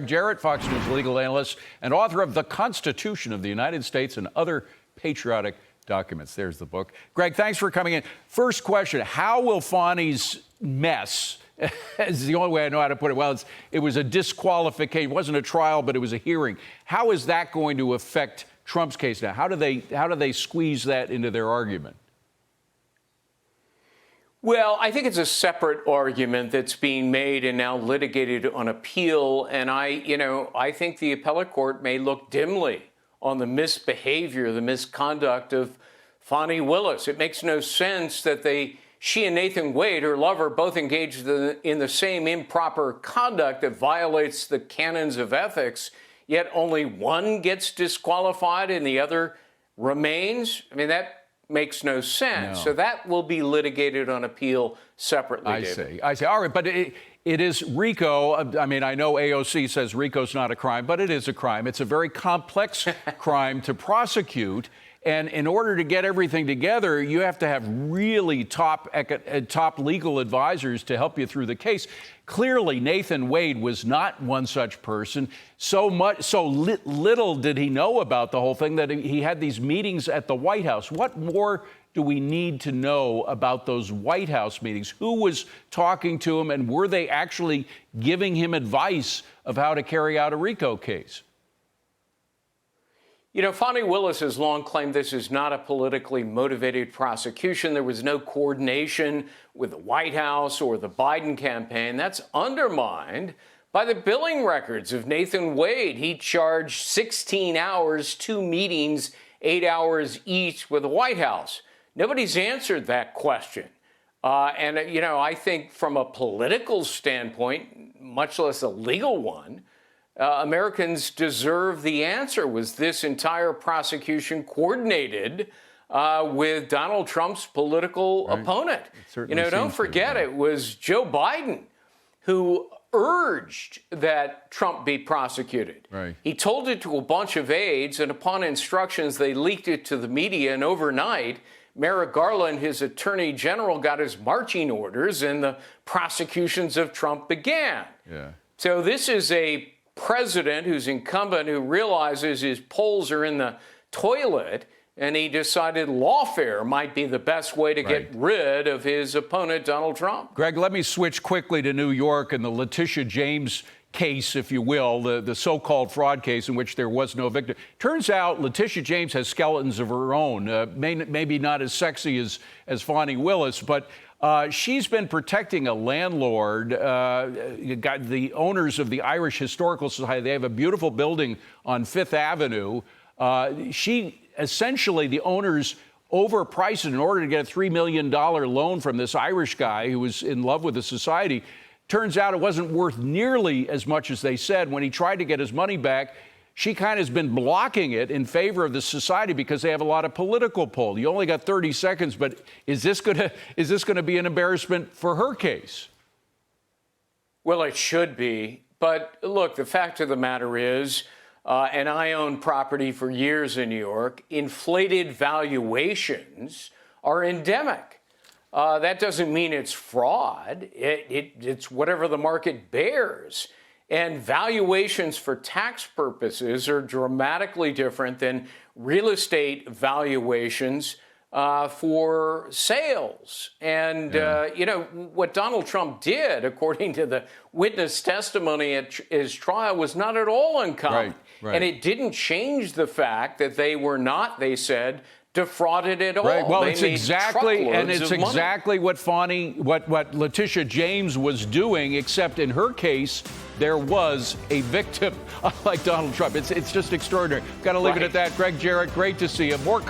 Jarrett, Fox News legal analyst and author of The Constitution of the United States and Other Patriotic Documents. There's the book. Greg, thanks for coming in. First question, how will Fani's mess, is the only way I know how to put it, well, it was a disqualification, it wasn't a trial, but it was a hearing. How is that going to affect Trump's case now? How do they squeeze that into their argument? Well, I think it's a separate argument that's being made and now litigated on appeal. And I think the appellate court may look dimly on the misbehavior, the misconduct of Fani Willis. It makes no sense that she and Nathan Wade, her lover, both engaged in the same improper conduct that violates the canons of ethics, yet only one gets disqualified and the other remains. I mean, that makes no sense. No. So that will be litigated on appeal separately, David. I see. All right, but it is RICO. I mean, I know AOC says RICO's not a crime, but it is a crime. It's a very complex crime to prosecute. And in order to get everything together, you have to have really top legal advisors to help you through the case. Clearly, Nathan Wade was not one such person. So little did he know about the whole thing that he had these meetings at the White House. What more do we need to know about those White House meetings? Who was talking to him, and were they actually giving him advice of how to carry out a RICO case? You know, Fani Willis has long claimed this is not a politically motivated prosecution. There was no coordination with the White House or the Biden campaign. That's undermined by the billing records of Nathan Wade. He charged 16 hours, 2 meetings, 8 hours each with the White House. Nobody's answered that question. I think from a political standpoint, much less a legal one, Americans deserve the answer. Was this entire prosecution coordinated with Donald Trump's political opponent? Don't forget, it was Joe Biden who urged that Trump be prosecuted. Right. He told it to a bunch of aides, and upon instructions, they leaked it to the media, and overnight, Merrick Garland, his attorney general, got his marching orders, and the prosecutions of Trump began. Yeah. So this is a president who's incumbent, who realizes his polls are in the toilet, and he decided lawfare might be the best way to get rid of his opponent, Donald Trump. Greg, let me switch quickly to New York and the Letitia James case, if you will, the so-called fraud case in which there was no victim. Turns out Letitia James has skeletons of her own, maybe not as sexy as Fani Willis, but she's been protecting a landlord, the owners of the Irish Historical Society. They have a beautiful building on Fifth Avenue. The owners overpriced it in order to get a $3 million loan from this Irish guy who was in love with the society. Turns out it wasn't worth nearly as much as they said. When he tried to get his money back, she kind of has been blocking it in favor of the society because they have a lot of political pull. You only got 30 seconds, but is this going to be an embarrassment for her case? Well, it should be. But look, the fact of the matter is, and I own property for years in New York, inflated valuations are endemic. That doesn't mean it's fraud. It's whatever the market bears. And valuations for tax purposes are dramatically different than real estate valuations for sales. And, what Donald Trump did, according to the witness testimony at his trial, was not at all uncommon. Right. And it didn't change the fact that they were not, they said, defrauded at all. Right. Well, it's exactly what Letitia James was doing, except in her case, there was a victim, unlike Donald Trump. It's just extraordinary. Got to leave it at that. Gregg Jarrett, great to see you. More